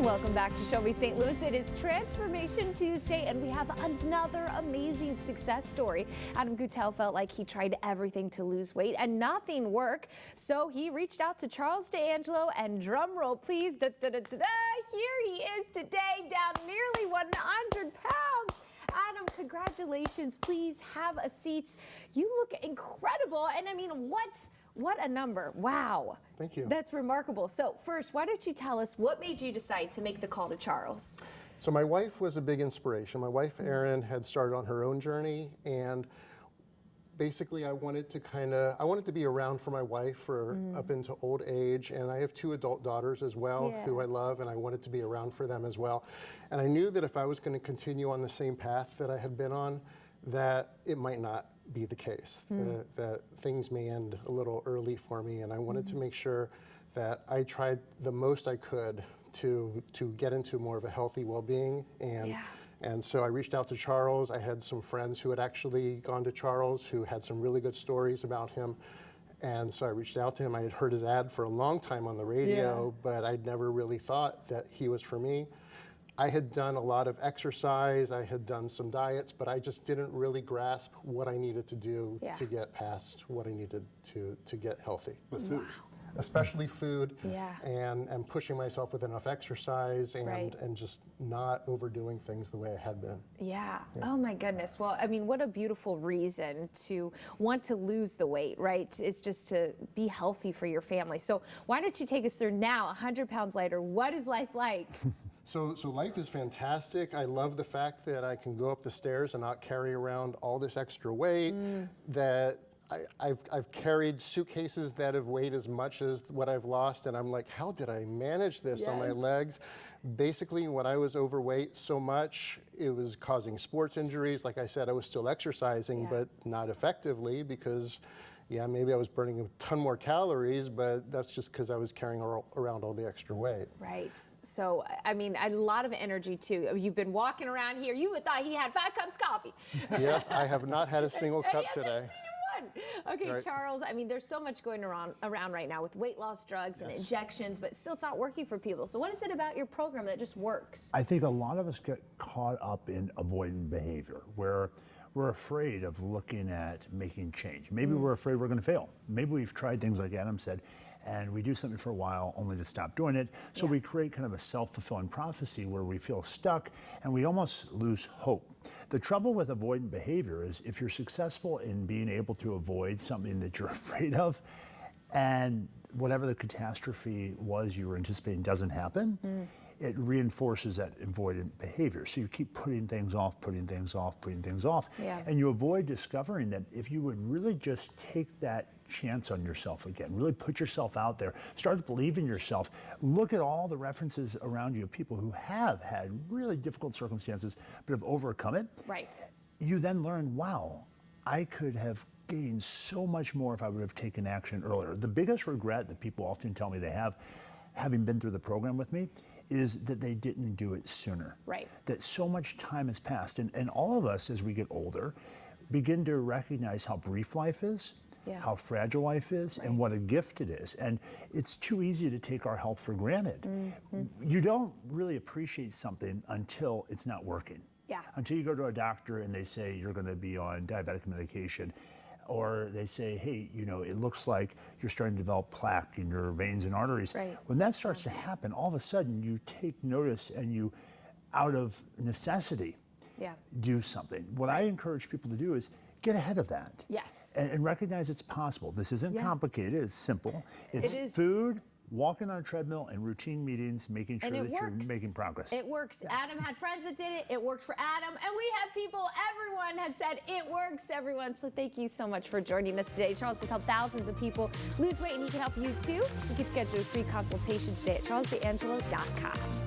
Welcome back to Show Me St. Louis. It is Transformation Tuesday, and we have another amazing success story. Adam Gutel felt like he tried everything to lose weight and nothing worked, so he reached out to Charles DeAngelo, and drum roll please, here he is today, down nearly 100 pounds. Adam, congratulations. Please have a seat. You look incredible, and I mean, what a number. Wow. Thank you. That's remarkable. So first, why don't you tell us what made you decide to make the call to Charles? So my wife was a big inspiration. My wife, Erin, had started on her own journey, and basically I wanted to be around for my wife for up into old age, and I have 2 adult daughters as well who I love, and I wanted to be around for them as well. And I knew that if I was going to continue on the same path that I had been on, that it might not be the case, that things may end a little early for me, and I wanted to make sure that I tried the most I could to get into more of a healthy well-being. And so I reached out to Charles. I had some friends who had actually gone to Charles who had some really good stories about him. And so I reached out to him. I had heard his ad for a long time on the radio, but I'd never really thought that he was for me. I had done a lot of exercise, I had done some diets, but I just didn't really grasp what I needed to do to get past what I needed to get healthy. With food. Especially food, and pushing myself with enough exercise, and just not overdoing things the way I had been. Oh my goodness. Well, I mean, what a beautiful reason to want to lose the weight, right? It's just to be healthy for your family. So why don't you take us through now, 100 pounds lighter, what is life like? So life is fantastic. I love the fact that I can go up the stairs and not carry around all this extra weight, that I've carried suitcases that have weighed as much as what I've lost, and I'm like, how did I manage this on my legs? Basically, when I was overweight so much, it was causing sports injuries. Like I said, I was still exercising, but not effectively because maybe I was burning a ton more calories, but that's just because I was carrying around all the extra weight. Right. So, I mean, a lot of energy, too. You've been walking around here. You would thought he had 5 cups of coffee. Yeah, I have not had a single cup today. Okay, right. Charles, I mean, there's so much going around right now with weight loss drugs and injections, but still it's not working for people. So what is it about your program that just works? I think a lot of us get caught up in avoidant behavior, where we're afraid of looking at making change. Maybe we're afraid we're going to fail. Maybe we've tried things like Adam said, and we do something for a while only to stop doing it. So we create kind of a self-fulfilling prophecy where we feel stuck and we almost lose hope. The trouble with avoidant behavior is if you're successful in being able to avoid something that you're afraid of, and whatever the catastrophe was you were anticipating doesn't happen, it reinforces that avoidant behavior. So you keep putting things off, putting things off, putting things off. And you avoid discovering that if you would really just take that chance on yourself again, really put yourself out there, start to believe in yourself, look at all the references around you of people who have had really difficult circumstances but have overcome it. You then learn, wow, I could have gained so much more if I would have taken action earlier. The biggest regret that people often tell me they have, having been through the program with me, is that they didn't do it sooner. That so much time has passed, and all of us as we get older begin to recognize how brief life is, how fragile life is, and what a gift it is. And it's too easy to take our health for granted. You don't really appreciate something until it's not working. Until you go to a doctor and they say you're going to be on diabetic medication, or they say, hey, you know, it looks like you're starting to develop plaque in your veins and arteries. When that starts to happen, all of a sudden you take notice and you, out of necessity, do something. What I encourage people to do is get ahead of that. And recognize it's possible. This isn't complicated, it's simple. It's food, walking on a treadmill, and routine meetings, making sure that you're making progress. It works. Adam had friends that did it. It worked for Adam. And we have people, everyone has said it works, everyone. So thank you so much for joining us today. Charles has helped thousands of people lose weight, and he can help you too. You can schedule a free consultation today at charlesdeangelo.com.